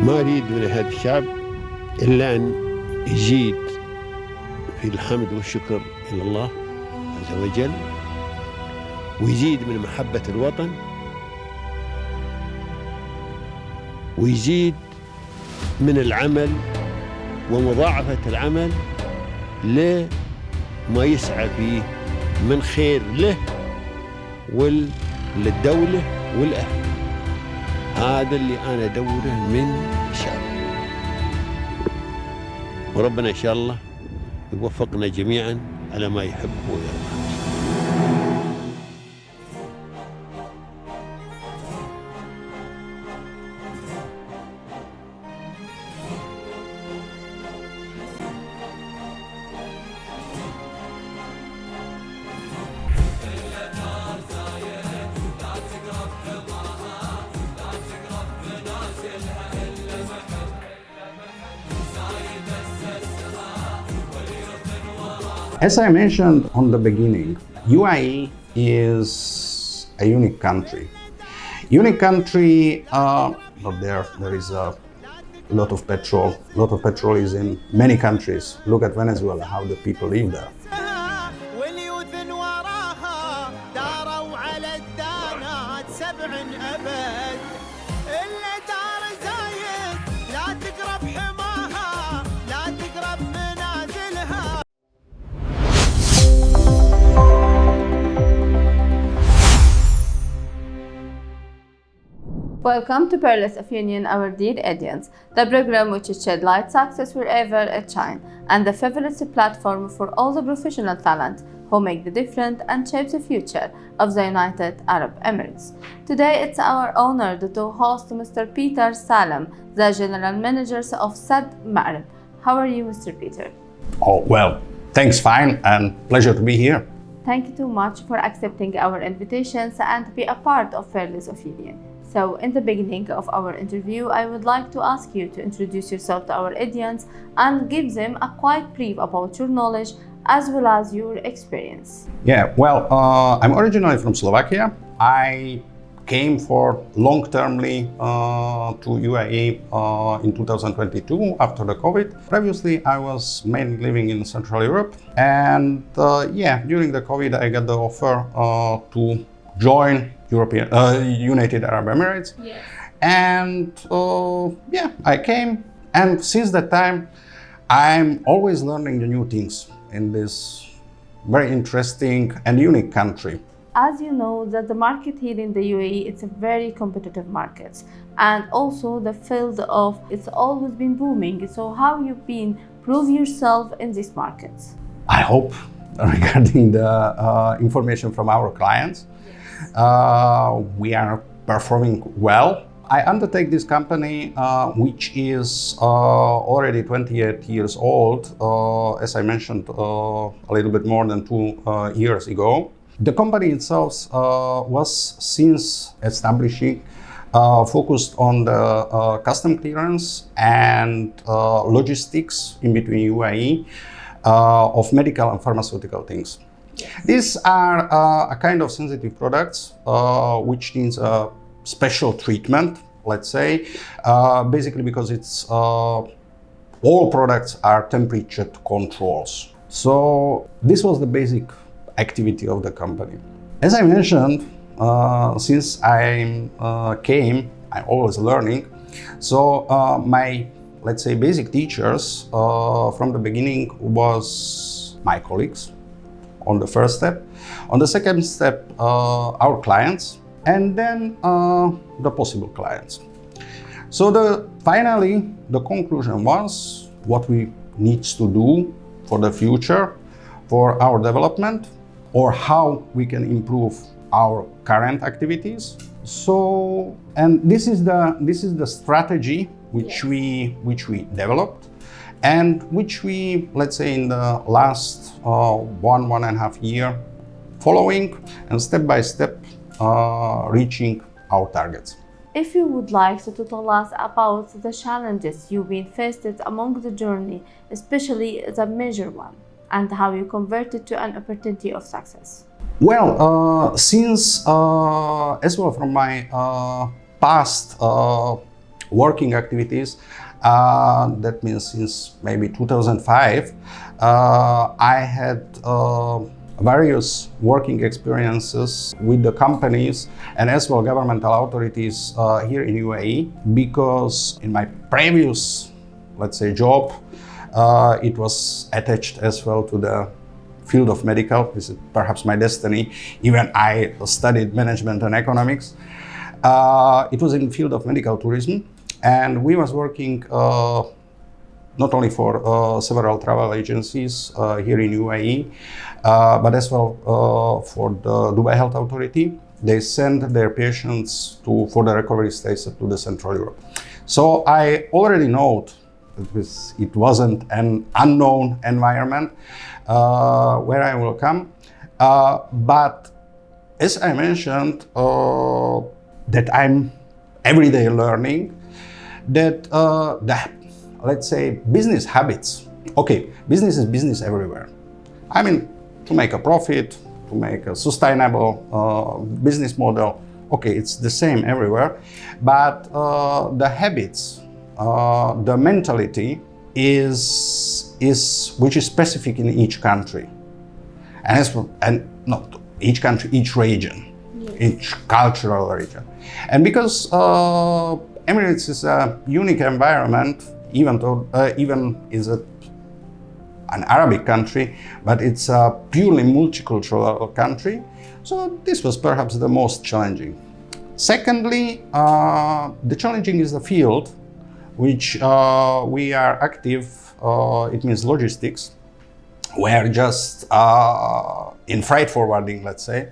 ما أريد من هذا الشعب إلا أن يزيد في الحمد والشكر إلى الله عز وجل، ويزيد من محبة الوطن، ويزيد من العمل ومضاعفة العمل لما يسعى فيه من خير له وللدولة والأهل. هذا اللي أنا أدوره من الشعب، وربنا إن شاء الله يوفقنا جميعا على ما يحب ويرضى. As I mentioned on the beginning, UAE is a unique country. Unique country, but there is a lot of petrol. A lot of petrol is in many countries. Look at Venezuela, how the people live there. Welcome to Peerless of Union, our dear audience, the program which shed light success wherever it shines, and the favorite platform for all the professional talent who make the difference and shape the future of the United Arab Emirates. Today, it's our honor to host Mr. Peter Salem, the General Manager of SAD Maareb. How are you, Mr. Peter? Oh, well, thanks, fine, and pleasure to be here. Thank you too much for accepting our invitations and to be a part of Peerless of Union. So, in the beginning of our interview, I would like to ask you to introduce yourself to our audience and give them a quite brief about your knowledge as well as your experience. Yeah, well, I'm originally from Slovakia. I came for long-termly to UAE in 2022 after the COVID. Previously, I was mainly living in Central Europe. And during the COVID, I got the offer to join United Arab Emirates. Yes. And I came. And since that time, I'm always learning the new things in this very interesting and unique country. As you know, that the market here in the UAE, it's a very competitive market. And also the field of, it's always been booming. So how you've been prove yourself in these markets? I hope regarding the information from our clients, we are performing well. I undertake this company, which is already 28 years old, as I mentioned a little bit more than 2 years ago. The company itself was, since establishing, focused on the custom clearance and logistics in between UAE of medical and pharmaceutical things. These are a kind of sensitive products which needs a special treatment, let's say, basically because it's all products are temperature controls. So this was the basic activity of the company. As I mentioned, since I came, I'm always learning. So my, let's say, basic teachers from the beginning was my colleagues on the first step. On the second step, our clients, and then the possible clients. So finally, the conclusion was what we need to do for the future, for our development, or how we can improve our current activities. So, and this is the strategy which we developed, and which we, let's say, in the last 1.5 years, following and step by step reaching our targets. If you would like to tell us about the challenges you've been faced along the journey, especially the major one, and how you converted to an opportunity of success. Well, since as well from my past working activities. That means since maybe 2005, I had various working experiences with the companies and as well governmental authorities here in UAE, because in my previous, let's say, job, it was attached as well to the field of medical. This is perhaps my destiny. Even I studied management and economics. It was in the field of medical tourism, and we was working not only for several travel agencies here in UAE, but as well for the Dubai Health Authority. They send their patients for the recovery stays to the Central Europe. So I already know that it wasn't an unknown environment where I will come. But as I mentioned, that I'm everyday learning, that let's say business habits. Okay, business is business everywhere. I mean, to make a profit, to make a sustainable business model, okay, it's the same everywhere. But the habits, the mentality is which is specific in each country, and not each country, each region, each cultural region. And because Emirates is a unique environment, even though is an Arabic country, but it's a purely multicultural country. So this was perhaps the most challenging. Secondly, the challenging is the field which we are active. It means logistics. Where just in freight forwarding, let's say,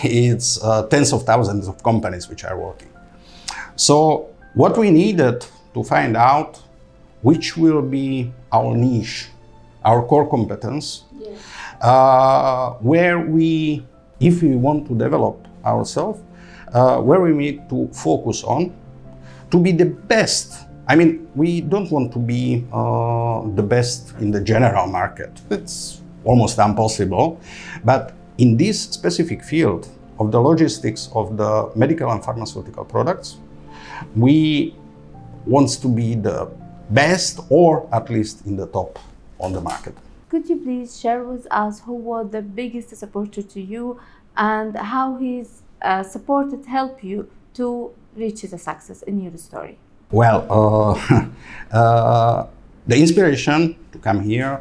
it's tens of thousands of companies which are working. So what we needed to find out which will be our niche, our core competence, where we, if we want to develop ourselves, where we need to focus on to be the best. I mean, we don't want to be the best in the general market. It's almost impossible. But in this specific field of the logistics of the medical and pharmaceutical products, we want to be the best, or at least in the top on the market. Could you please share with us who was the biggest supporter to you and how his support helped you to reach the success in your story? Well, the inspiration to come here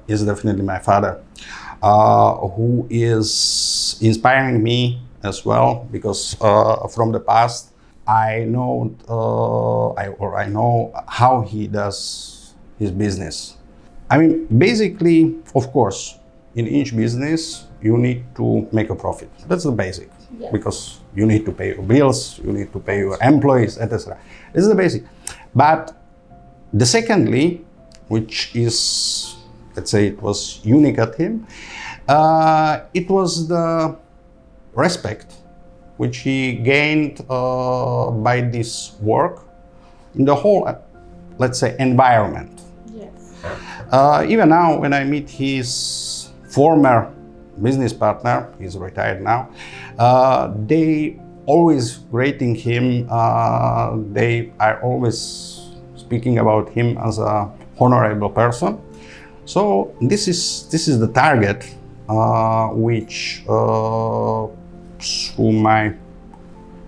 is definitely my father, who is inspiring me as well, because from the past I know I know how he does his business. I mean, basically, of course, in each business you need to make a profit. That's the basic. Yes. Because you need to pay your bills, you need to pay your employees, etc. This is the basic. But the secondly, which is, let's say, it was unique at him, it was the respect which he gained by this work in the whole, let's say, environment. Yes. Even now, when I meet his former business partner, he's retired now, they always rating him, they are always speaking about him as a honorable person. So this is the target which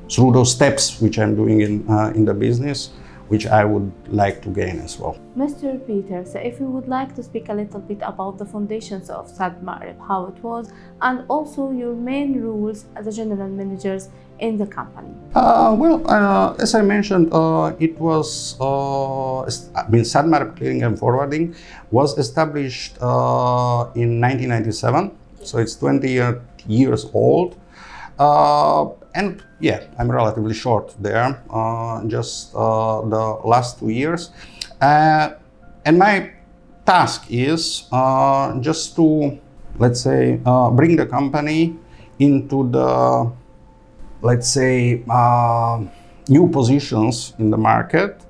through those steps which I'm doing in the business, which I would like to gain as well. Mr. Peters, if you would like to speak a little bit about the foundations of Sad Maareb, how it was, and also your main roles as a general managers in the company. As I mentioned, it was, Sad Maareb Clearing and Forwarding was established in 1997, so it's 20 years old. And yeah, I'm relatively short there, just the last 2 years. And my task is just to, let's say, bring the company into the, let's say, new positions in the market.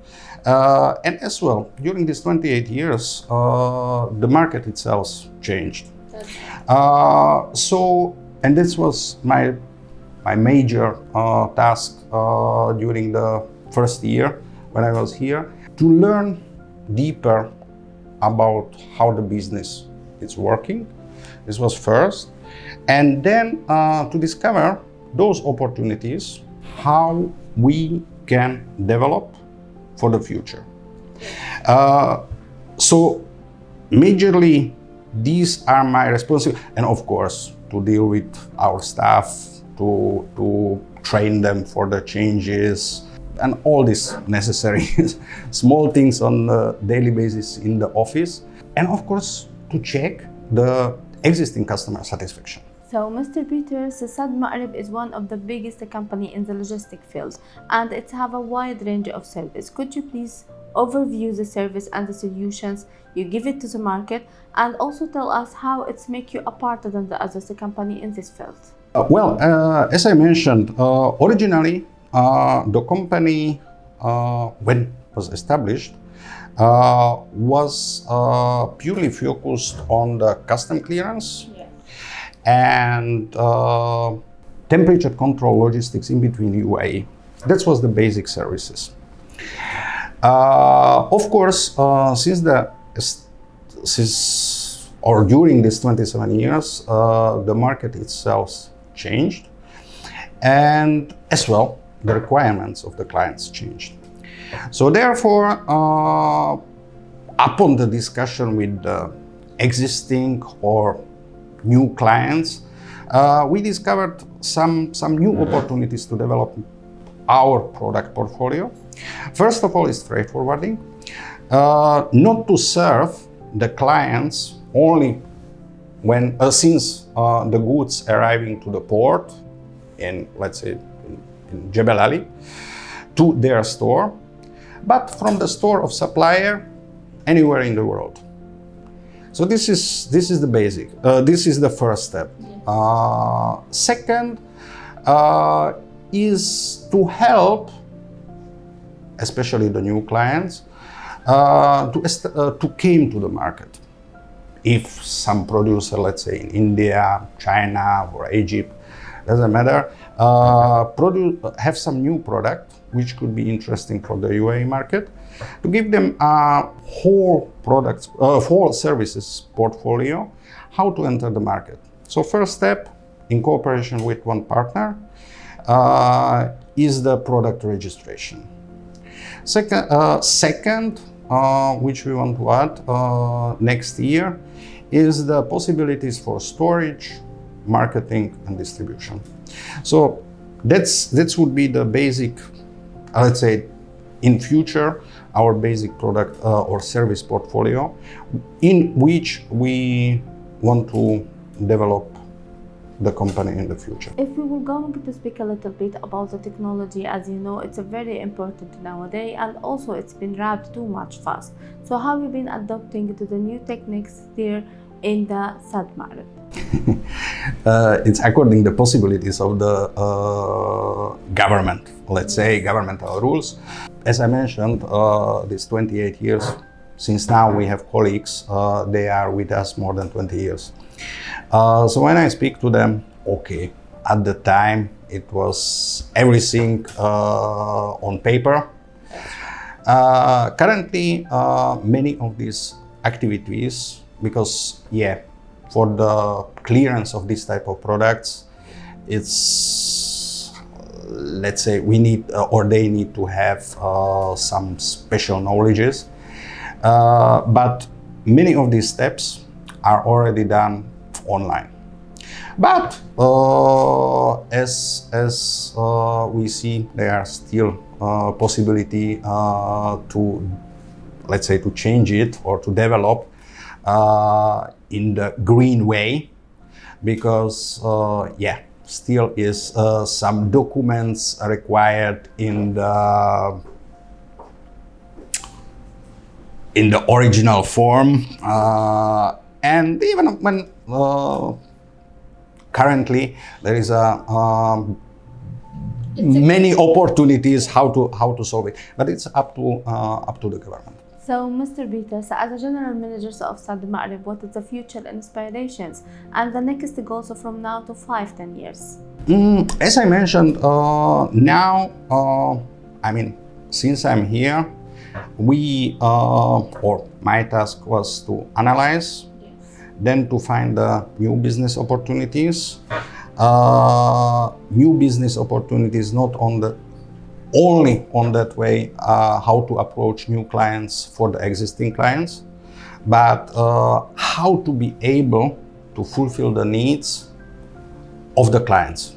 And as well, during these 28 years, the market itself changed. And this was my major task during the first year when I was here, to learn deeper about how the business is working. This was first. And then to discover those opportunities, how we can develop for the future. So majorly, these are my responsibilities. And of course, to deal with our staff, to train them for the changes, and all these necessary small things on a daily basis in the office. And of course, to check the existing customer satisfaction. So, Mr. Peters, Maareb is one of the biggest company in the logistic field, and it have a wide range of service. Could you please overview the service and the solutions you give it to the market, and also tell us how it's make you apart than the other company in this field? As I mentioned, originally the company, when it was established, was purely focused on the custom clearance and temperature control logistics in between UAE. That was the basic services. Of course, during these 27 years, the market itself changed, and as well the requirements of the clients changed. So therefore, upon the discussion with the existing or new clients, we discovered some new opportunities to develop our product portfolio. First of all is freight forwarding, not to serve the clients only when since the goods arriving to the port in, let's say, in Jebel Ali to their store, but from the store of supplier anywhere in the world. So this is the basic. This is the first step. Second is to help, especially the new clients, to came to the market. If some producer, let's say in India, China, or Egypt, doesn't matter, have some new product which could be interesting for the UAE market, to give them a whole products, whole services portfolio, how to enter the market. So first step, in cooperation with one partner, is the product registration. Second, which we want to add next year, is the possibilities for storage, marketing, and distribution. So that would be the basic, let's say, in future, our basic product or service portfolio, in which we want to develop the company in the future. If we were going to speak a little bit about the technology, as you know, it's a very important nowadays, and also it's been wrapped too much fast. So how have you been adapting to the new techniques there in the Maareb? It's according to the possibilities of the government, let's say, governmental rules. As I mentioned, these 28 years, since now we have colleagues, they are with us more than 20 years. So when I speak to them, okay, at the time it was everything on paper. Currently, many of these activities, because for the clearance of this type of products, it's, let's say, we need or they need to have some special knowledges. But many of these steps are already done online. But as we see, there are still possibility to, let's say, to change it or to develop in the green way, because still is some documents required in the original form, and even when currently there is many opportunities how to solve it, but it's up to the government. So, Mr. Peters, as a general manager of Maareb, what is the future inspirations and the next goals from now to 5-10 years? As I mentioned, now, I mean, since I'm here, or my task was to analyze, then to find new business opportunities. New business opportunities not only on that way how to approach new clients for the existing clients, but how to be able to fulfill the needs of the clients.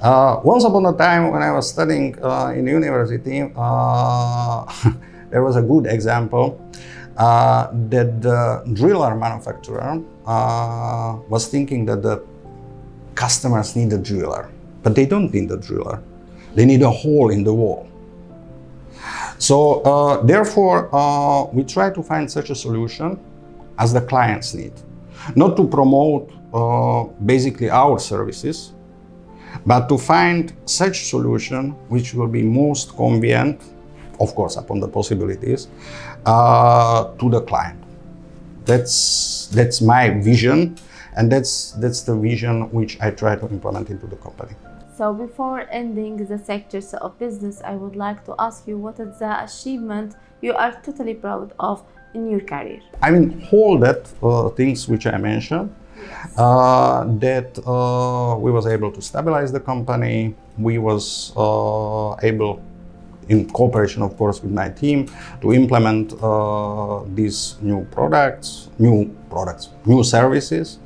Once upon a time when I was studying in university, there was a good example that the driller manufacturer was thinking that the customers need a driller, but they don't need a driller. They need a hole in the wall. So therefore, we try to find such a solution as the clients need. Not to promote basically our services, but to find such solution which will be most convenient, of course, upon the possibilities, to the client. That's my vision, and that's the vision which I try to implement into the company. So before ending the sectors of business, I would like to ask you, what is the achievement you are totally proud of in your career? I mean, all that things which I mentioned, Yes. that we was able to stabilize the company. We was able, in cooperation, of course, with my team, to implement these new services.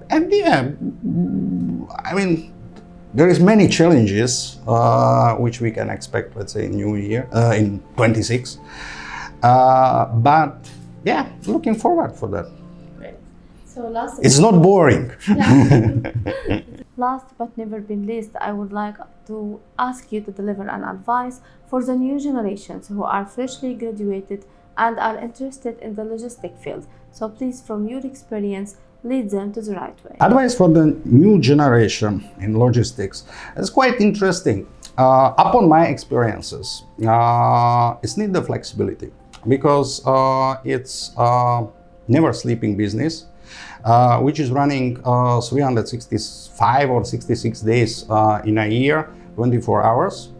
And yeah, I mean, there is many challenges which we can expect, let's say, in 26. But yeah, looking forward for that. Great. So It's not boring. Yeah. Last but never been least, I would like to ask you to deliver an advice for the new generations who are freshly graduated and are interested in the logistic field. So please, from your experience, lead them to the right way. Advice for the new generation in logistics is quite interesting. Upon my experiences, it's need the flexibility, because it's never sleeping business, which is running 365 or 66 days in a year, 24 hours.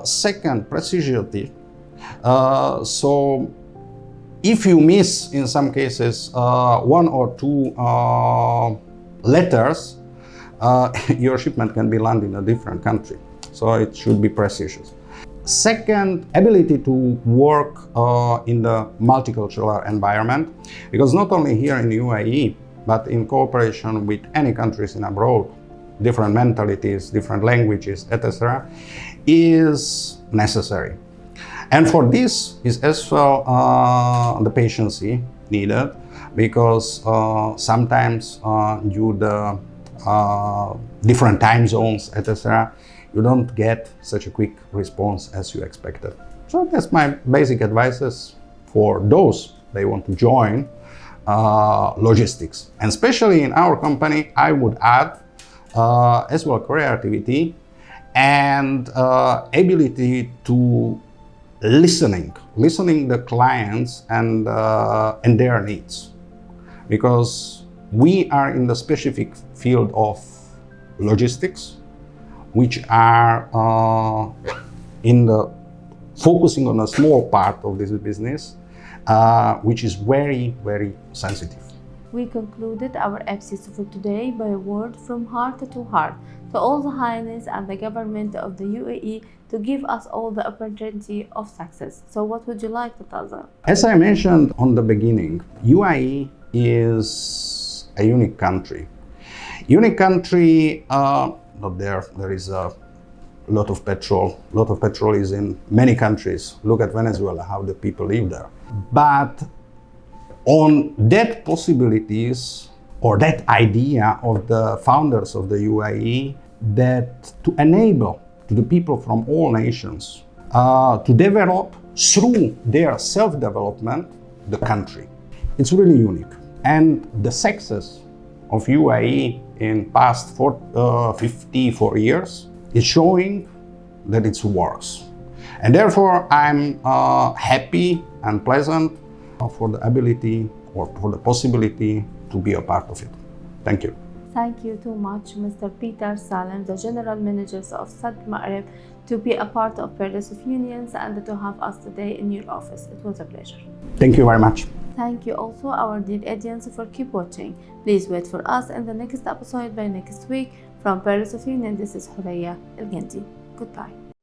Second, precision. So if you miss, in some cases, one or two letters, your shipment can be landed in a different country. So it should be precious. Second, ability to work in the multicultural environment, because not only here in UAE, but in cooperation with any countries in abroad, different mentalities, different languages, etc., is necessary. And for this is as well the patience needed, because sometimes due to different time zones, etc., you don't get such a quick response as you expected. So that's my basic advices for those they want to join logistics. And especially in our company, I would add as well creativity and ability to listening the clients and their needs, because we are in the specific field of logistics, which are focusing on a small part of this business, which is very, very sensitive. We concluded our episode for today by a word from heart to heart to all the Highness and the government of the UAE to give us all the opportunity of success. So what would you like to tell them? As I mentioned on the beginning, UAE is a unique country. Not there is a lot of petrol. A lot of petrol is in many countries. Look at Venezuela, how the people live there. But on that possibilities or that idea of the founders of the UAE, that to enable to the people from all nations to develop through their self-development the country. It's really unique. And the success of UAE in past 54 years is showing that it works. And therefore I'm happy and pleasant for the ability or for the possibility to be a part of it. Thank you. Thank you too much, Mr. Peter Salem, the General Manager of Maareb, to be a part of Paris of Unions and to have us today in your office. It was a pleasure. Thank you very much. Thank you also our dear audience for keep watching. Please wait for us in the next episode by next week. From Paris of Union, this is Huraya El Gindi. Goodbye.